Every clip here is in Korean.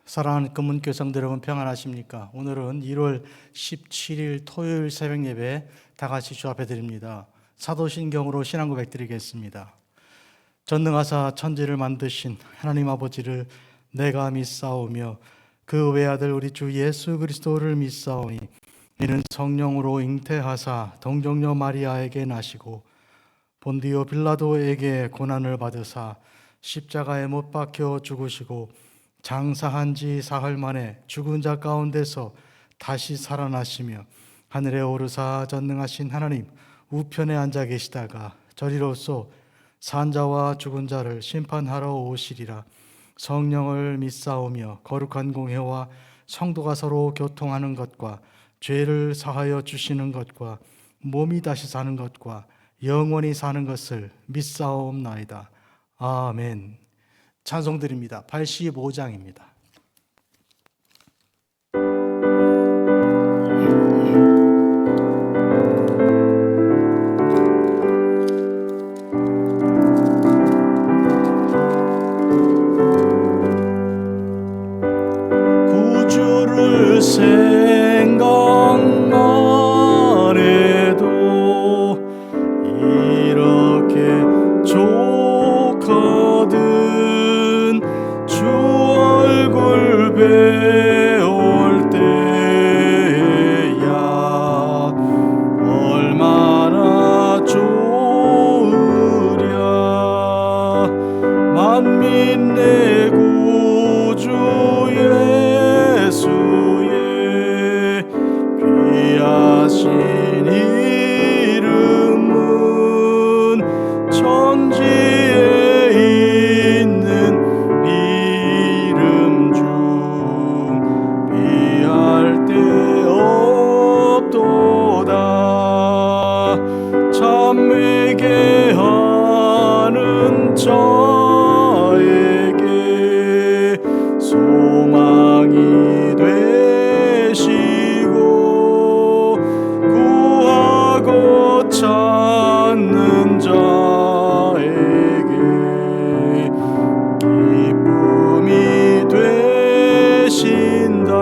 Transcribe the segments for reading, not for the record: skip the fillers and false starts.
사랑하는 금문교성들 여러분 평안하십니까? 오늘은 1월 17일 토요일 새벽 예배 다 같이 주 앞에 드립니다. 사도신경으로 신앙 고백 드리겠습니다. 전능하사 천지를 만드신 하나님 아버지를 내가 믿사오며 그 외아들 우리 주 예수 그리스도를 믿사오니 이는 성령으로 잉태하사 동정녀 마리아에게 나시고 본디오 빌라도에게 고난을 받으사 십자가에 못 박혀 죽으시고 장사한 지 사흘 만에 죽은 자 가운데서 다시 살아나시며 하늘에 오르사 전능하신 하나님 우편에 앉아 계시다가 저리로서 산자와 죽은 자를 심판하러 오시리라. 성령을 믿사오며 거룩한 공회와 성도가 서로 교통하는 것과 죄를 사하여 주시는 것과 몸이 다시 사는 것과 영원히 사는 것을 믿사옵나이다. 아멘. 찬송드립니다. 85장입니다. 구주를 생각만 해도 이렇게 좋거든. 주 얼굴 배울 때야 얼마나 좋으랴. 만민 내 구주 예수의 귀하신 이름은 천지에 있는 이름 중 비할 데 없도다. 참회게 하는 자에게 소망이 되시고 구하고 찾는 자에게 기쁨이 되신다.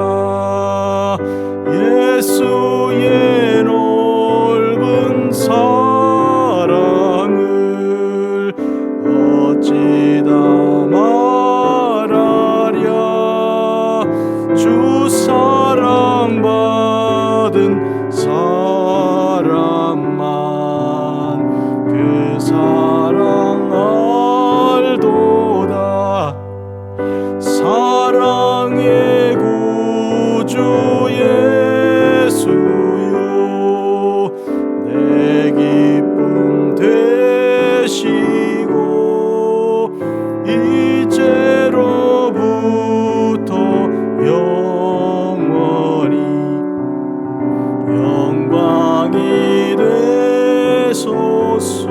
예수의 넓은 사랑을 어찌다 말하랴. 주 사랑받은 사람만 그 사랑 알도다. 사랑의 구주 예수요 내 기쁨 되시고 이제로부터 영원히 영광이 되소서.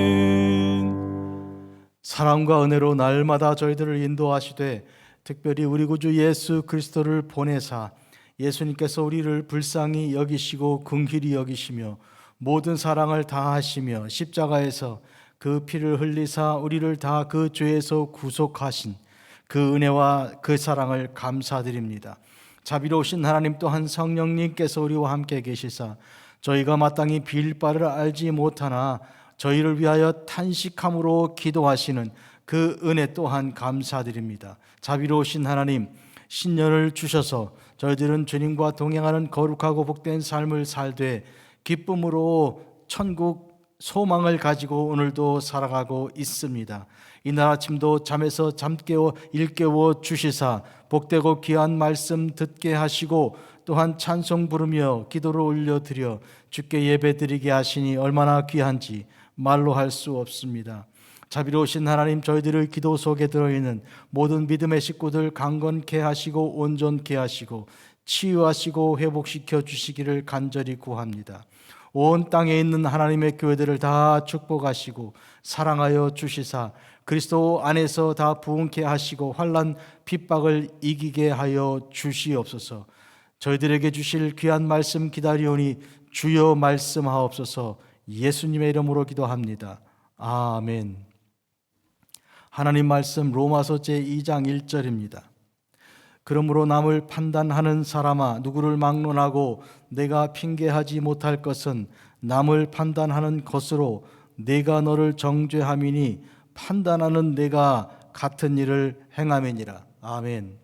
아멘. 사랑과 은혜로 날마다 저희들을 인도하시되 특별히 우리 구주 예수 그리스도를 보내사 예수님께서 우리를 불쌍히 여기시고 긍휼히 여기시며 모든 사랑을 다하시며 십자가에서 그 피를 흘리사 우리를 다 그 죄에서 구속하신 그 은혜와 그 사랑을 감사드립니다. 자비로우신 하나님 또한 성령님께서 우리와 함께 계시사 저희가 마땅히 빌 바를 알지 못하나 저희를 위하여 탄식함으로 기도하시는 그 은혜 또한 감사드립니다. 자비로우신 하나님, 신년을 주셔서 저희들은 주님과 동행하는 거룩하고 복된 삶을 살되 기쁨으로 천국 소망을 가지고 오늘도 살아가고 있습니다. 이날 아침도 잠에서 잠깨워 일깨워 주시사 복되고 귀한 말씀 듣게 하시고 또한 찬송 부르며 기도를 올려드려 주께 예배드리게 하시니 얼마나 귀한지 말로 할 수 없습니다. 자비로우신 하나님, 저희들의 기도 속에 들어있는 모든 믿음의 식구들 강건케 하시고 온전케 하시고 치유하시고 회복시켜 주시기를 간절히 구합니다. 온 땅에 있는 하나님의 교회들을 다 축복하시고 사랑하여 주시사 그리스도 안에서 다 부흥케 하시고 환난 핍박을 이기게 하여 주시옵소서. 저희들에게 주실 귀한 말씀 기다리오니 주여 말씀하옵소서. 예수님의 이름으로 기도합니다. 아멘. 하나님 말씀 로마서 제2장 1절입니다. 그러므로 남을 판단하는 사람아, 누구를 막론하고 내가 핑계하지 못할 것은 남을 판단하는 것으로 내가 너를 정죄함이니 판단하는 내가 같은 일을 행함이니라. 아멘.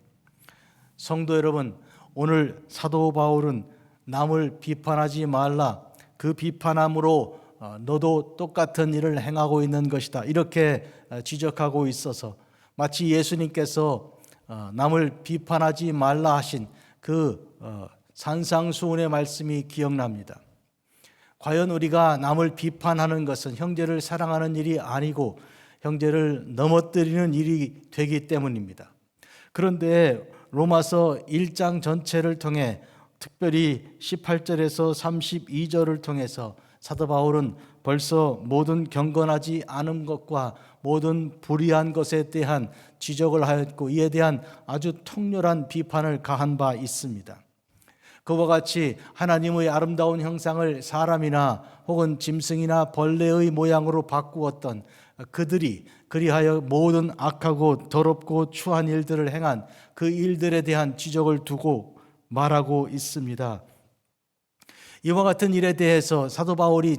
성도 여러분, 오늘 사도 바울은 남을 비판하지 말라, 그 비판함으로 너도 똑같은 일을 행하고 있는 것이다, 이렇게 지적하고 있어서 마치 예수님께서 남을 비판하지 말라 하신 그 산상수훈의 말씀이 기억납니다. 과연 우리가 남을 비판하는 것은 형제를 사랑하는 일이 아니고 형제를 넘어뜨리는 일이 되기 때문입니다. 그런데 로마서 1장 전체를 통해 특별히 18절에서 32절을 통해서 사도 바울은 벌써 모든 경건하지 않은 것과 모든 불의한 것에 대한 지적을 하였고 이에 대한 아주 통렬한 비판을 가한 바 있습니다. 그와 같이 하나님의 아름다운 형상을 사람이나 혹은 짐승이나 벌레의 모양으로 바꾸었던 그들이 그리하여 모든 악하고 더럽고 추한 일들을 행한 그 일들에 대한 지적을 두고 말하고 있습니다. 이와 같은 일에 대해서 사도 바울이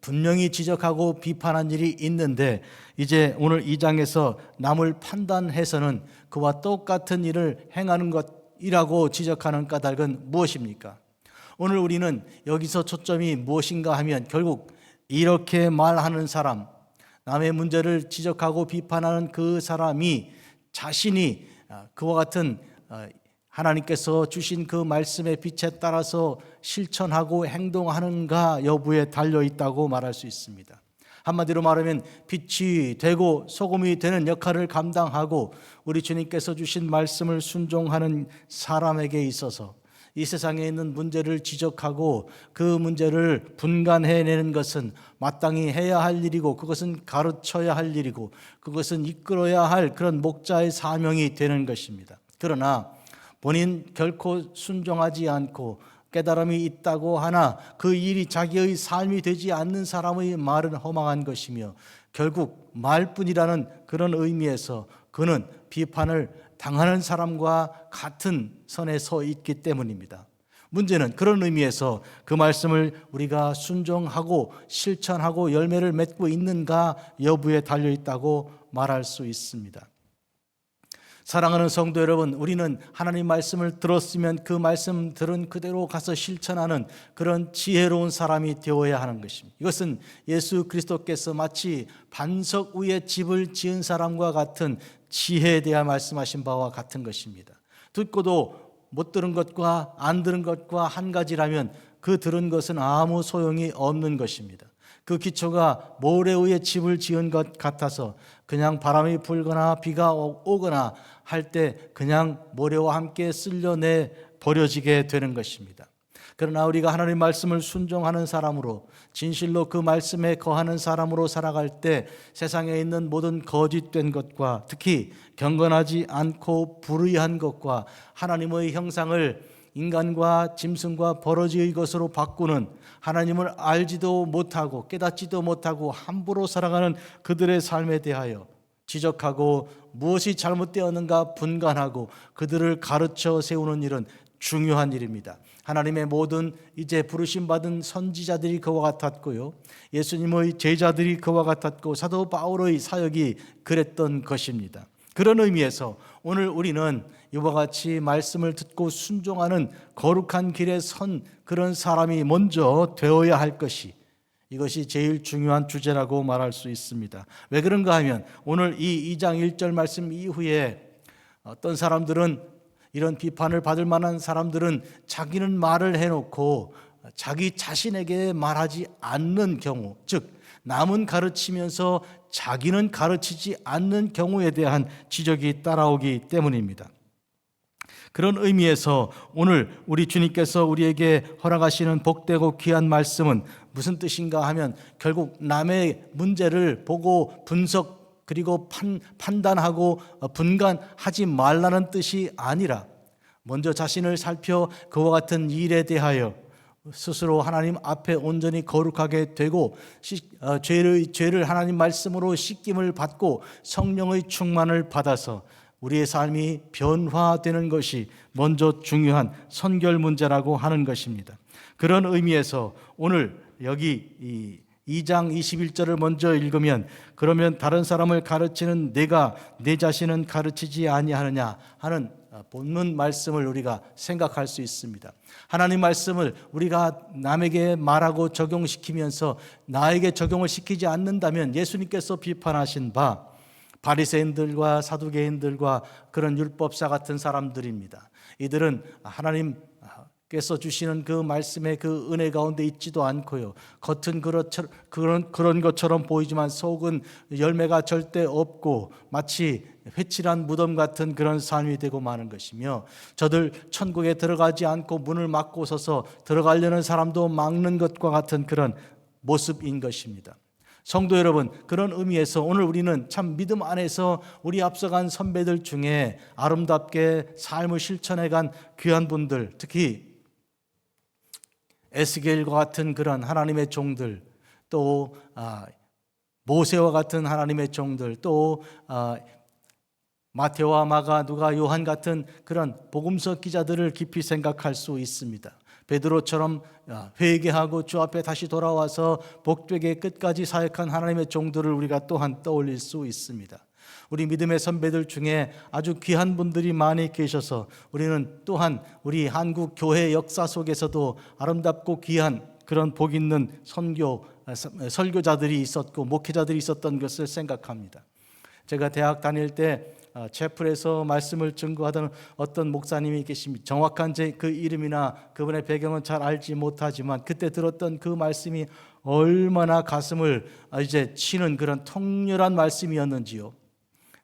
분명히 지적하고 비판한 일이 있는데 이제 오늘 2장에서 남을 판단해서는 그와 똑같은 일을 행하는 것이라고 지적하는 까닭은 무엇입니까? 오늘 우리는 여기서 초점이 무엇인가 하면 결국 이렇게 말하는 사람, 남의 문제를 지적하고 비판하는 그 사람이 자신이 그와 같은 하나님께서 주신 그 말씀의 빛에 따라서 실천하고 행동하는가 여부에 달려 있다고 말할 수 있습니다. 한마디로 말하면 빛이 되고 소금이 되는 역할을 감당하고 우리 주님께서 주신 말씀을 순종하는 사람에게 있어서 이 세상에 있는 문제를 지적하고 그 문제를 분간해내는 것은 마땅히 해야 할 일이고 그것은 가르쳐야 할 일이고 그것은 이끌어야 할 그런 목자의 사명이 되는 것입니다. 그러나 본인 결코 순종하지 않고 깨달음이 있다고 하나 그 일이 자기의 삶이 되지 않는 사람의 말은 허망한 것이며 결국 말뿐이라는 그런 의미에서 그는 비판을 당하는 사람과 같은 선에 서 있기 때문입니다. 문제는 그런 의미에서 그 말씀을 우리가 순종하고 실천하고 열매를 맺고 있는가 여부에 달려 있다고 말할 수 있습니다. 사랑하는 성도 여러분, 우리는 하나님 말씀을 들었으면 그 말씀 들은 그대로 가서 실천하는 그런 지혜로운 사람이 되어야 하는 것입니다. 이것은 예수 그리스도께서 마치 반석 위에 집을 지은 사람과 같은 지혜에 대해 말씀하신 바와 같은 것입니다. 듣고도 못 들은 것과 안 들은 것과 한 가지라면 그 들은 것은 아무 소용이 없는 것입니다. 그 기초가 모래 위에 집을 지은 것 같아서 그냥 바람이 불거나 비가 오거나 할 때 그냥 모래와 함께 쓸려내 버려지게 되는 것입니다. 그러나 우리가 하나님 말씀을 순종하는 사람으로 진실로 그 말씀에 거하는 사람으로 살아갈 때 세상에 있는 모든 거짓된 것과 특히 경건하지 않고 불의한 것과 하나님의 형상을 인간과 짐승과 버러지의 것으로 바꾸는 하나님을 알지도 못하고 깨닫지도 못하고 함부로 살아가는 그들의 삶에 대하여 지적하고 무엇이 잘못되었는가 분간하고 그들을 가르쳐 세우는 일은 중요한 일입니다. 하나님의 모든 이제 부르심받은 선지자들이 그와 같았고요, 예수님의 제자들이 그와 같았고 사도 바울의 사역이 그랬던 것입니다. 그런 의미에서 오늘 우리는 이와 같이 말씀을 듣고 순종하는 거룩한 길에 선 그런 사람이 먼저 되어야 할 것이, 이것이 제일 중요한 주제라고 말할 수 있습니다. 왜 그런가 하면 오늘 이 2장 1절 말씀 이후에 어떤 사람들은, 이런 비판을 받을 만한 사람들은 자기는 말을 해놓고 자기 자신에게 말하지 않는 경우, 즉 남은 가르치면서 자기는 가르치지 않는 경우에 대한 지적이 따라오기 때문입니다. 그런 의미에서 오늘 우리 주님께서 우리에게 허락하시는 복되고 귀한 말씀은 무슨 뜻인가 하면 결국 남의 문제를 보고 분석 그리고 판단하고 분간하지 말라는 뜻이 아니라 먼저 자신을 살펴 그와 같은 일에 대하여 스스로 하나님 앞에 온전히 거룩하게 되고 죄를 하나님 말씀으로 씻김을 받고 성령의 충만을 받아서 우리의 삶이 변화되는 것이 먼저 중요한 선결 문제라고 하는 것입니다. 그런 의미에서 오늘 여기 2장 21절을 먼저 읽으면, 그러면 다른 사람을 가르치는 내가 내 자신은 가르치지 아니하느냐 하는 본문 말씀을 우리가 생각할 수 있습니다. 하나님 말씀을 우리가 남에게 말하고 적용시키면서 나에게 적용을 시키지 않는다면 예수님께서 비판하신 바 바리새인들과 사두개인들과 그런 율법사 같은 사람들입니다. 이들은 하나님께서 주시는 그 말씀의 그 은혜 가운데 있지도 않고요, 겉은 그런 것처럼 보이지만 속은 열매가 절대 없고 마치 회칠한 무덤 같은 그런 삶이 되고 마는 것이며, 저들 천국에 들어가지 않고 문을 막고 서서 들어가려는 사람도 막는 것과 같은 그런 모습인 것입니다. 성도 여러분, 그런 의미에서 오늘 우리는 참 믿음 안에서 우리 앞서간 선배들 중에 아름답게 삶을 실천해간 귀한 분들, 특히 에스겔과 같은 그런 하나님의 종들, 또 모세와 같은 하나님의 종들, 또 마태와 마가, 누가, 요한 같은 그런 복음서 기자들을 깊이 생각할 수 있습니다. 베드로처럼 회개하고 주 앞에 다시 돌아와서 복되게 끝까지 사역한 하나님의 종들을 우리가 또한 떠올릴 수 있습니다. 우리 믿음의 선배들 중에 아주 귀한 분들이 많이 계셔서 우리는 또한 우리 한국 교회 역사 속에서도 아름답고 귀한 그런 복 있는 설교자들이 있었고 목회자들이 있었던 것을 생각합니다. 제가 대학 다닐 때 채플에서 말씀을 증거하던 어떤 목사님이 계십니다. 정확한 그 이름이나 그분의 배경은 잘 알지 못하지만 그때 들었던 그 말씀이 얼마나 가슴을 이제 치는 그런 통렬한 말씀이었는지요.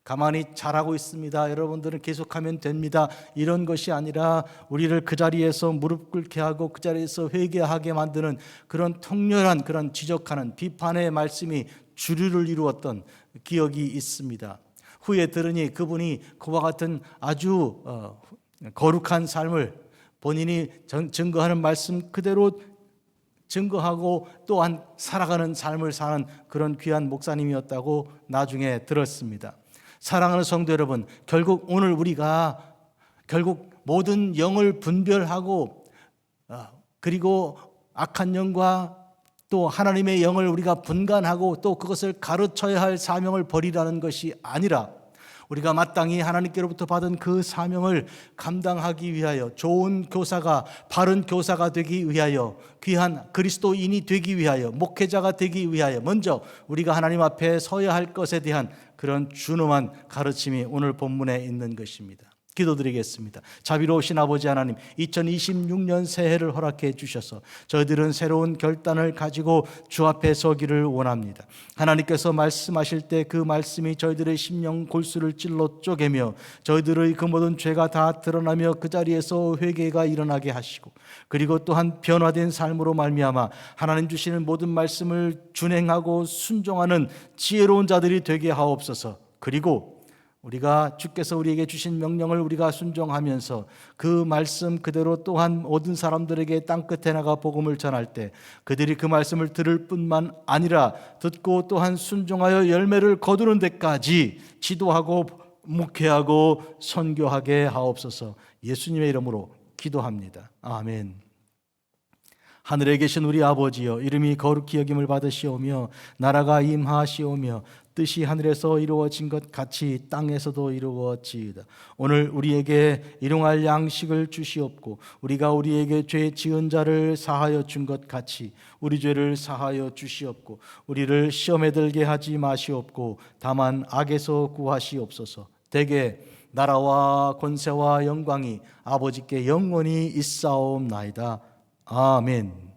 가만히 잘하고 있습니다, 여러분들은 계속하면 됩니다, 이런 것이 아니라 우리를 그 자리에서 무릎 꿇게 하고 그 자리에서 회개하게 만드는 그런 통렬한 그런 지적하는 비판의 말씀이 주류를 이루었던 기억이 있습니다. 후에 들으니 그분이 그와 같은 아주 거룩한 삶을 본인이 증거하는 말씀 그대로 증거하고 또한 살아가는 삶을 사는 그런 귀한 목사님이었다고 나중에 들었습니다. 사랑하는 성도 여러분, 결국 오늘 우리가 모든 영을 분별하고 그리고 악한 영과 또 하나님의 영을 우리가 분간하고 또 그것을 가르쳐야 할 사명을 버리라는 것이 아니라 우리가 마땅히 하나님께로부터 받은 그 사명을 감당하기 위하여 좋은 교사가, 바른 교사가 되기 위하여, 귀한 그리스도인이 되기 위하여, 목회자가 되기 위하여 먼저 우리가 하나님 앞에 서야 할 것에 대한 그런 준엄한 가르침이 오늘 본문에 있는 것입니다. 기도드리겠습니다. 자비로우신 아버지 하나님, 2026년 새해를 허락해 주셔서 저희들은 새로운 결단을 가지고 주 앞에 서기를 원합니다. 하나님께서 말씀하실 때 그 말씀이 저희들의 심령 골수를 찔러 쪼개며 저희들의 그 모든 죄가 다 드러나며 그 자리에서 회개가 일어나게 하시고, 그리고 또한 변화된 삶으로 말미암아 하나님 주시는 모든 말씀을 준행하고 순종하는 지혜로운 자들이 되게 하옵소서. 그리고 우리가 주께서 우리에게 주신 명령을 우리가 순종하면서 그 말씀 그대로 또한 모든 사람들에게 땅끝에 나가 복음을 전할 때 그들이 그 말씀을 들을 뿐만 아니라 듣고 또한 순종하여 열매를 거두는 데까지 지도하고 목회하고 선교하게 하옵소서. 예수님의 이름으로 기도합니다. 아멘. 하늘에 계신 우리 아버지여, 이름이 거룩히 여김을 받으시오며 나라가 임하시오며 뜻이 하늘에서 이루어진 것 같이 땅에서도 이루어지이다. 오늘 우리에게 일용할 양식을 주시옵고 우리가 우리에게 죄 지은 자를 사하여 준 것 같이 우리 죄를 사하여 주시옵고 우리를 시험에 들게 하지 마시옵고 다만 악에서 구하시옵소서. 대개 나라와 권세와 영광이 아버지께 영원히 있사옵나이다. 아멘.